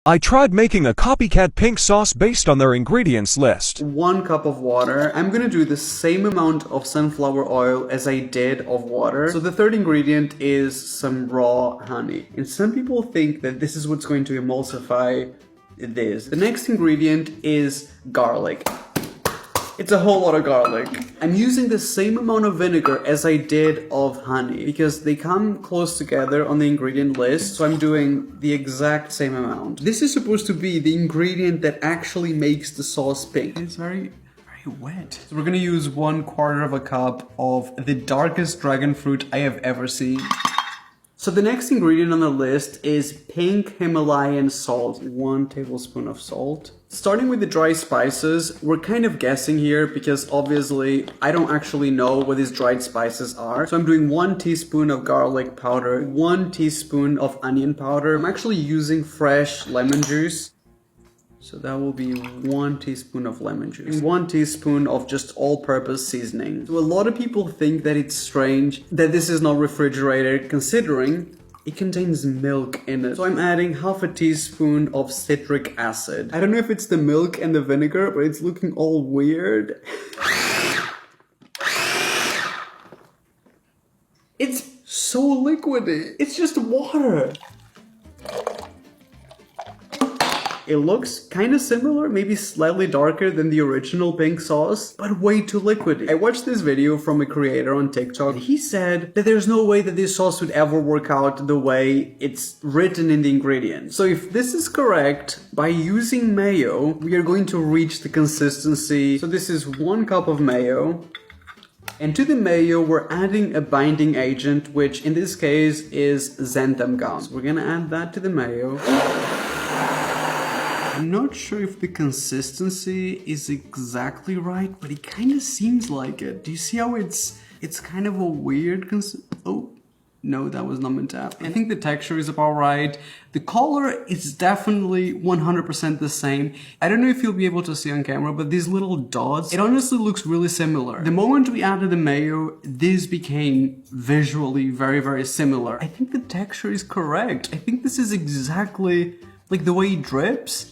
I tried making a copycat pink sauce based on their ingredients list. 1 cup of water. I'm gonna do the same amount of sunflower oil as I did of water. So the third ingredient is some raw honey. And some people think that this is what's going to emulsify this. The next ingredient is garlic. It's a whole lot of garlic. I'm using the same amount of vinegar as I did of honey because they come close together on the ingredient list, so I'm doing the exact same amount. This is supposed to be the ingredient that actually makes the sauce pink. It's very wet. So we're gonna use 1/4 cup of the darkest dragon fruit I have ever seen. So the next ingredient on the list is pink Himalayan salt, 1 tablespoon of salt. Starting with the dry spices, we're kind of guessing here because obviously I don't actually know what these dried spices are. So I'm doing 1 teaspoon of garlic powder, 1 teaspoon of onion powder. I'm actually using fresh lemon juice. So that will be 1 teaspoon of lemon juice. And 1 teaspoon of just all-purpose seasoning. So a lot of people think that it's strange that this is not refrigerated considering it contains milk in it. So I'm adding 1/2 teaspoon of citric acid. I don't know if it's the milk and the vinegar, but it's looking all weird. It's so liquidy. It's just water. It looks kind of similar, maybe slightly darker than the original pink sauce, but way too liquidy. I watched this video from a creator on TikTok. He said that there's no way that this sauce would ever work out the way it's written in the ingredients. So if this is correct, by using mayo, we are going to reach the consistency. So this is 1 cup of mayo. And to the mayo, we're adding a binding agent, which in this case is xanthan gum. So we're gonna add that to the mayo. I'm not sure if the consistency is exactly right, but it kind of seems like it. Do you see how it's kind of a weird oh, no, that was not meant to happen. I think the texture is about right. The color is definitely 100% the same. I don't know if you'll be able to see on camera, but these little dots, it honestly looks really similar. The moment we added the mayo, this became visually very, very similar. I think the texture is correct. I think this is exactly like the way it drips.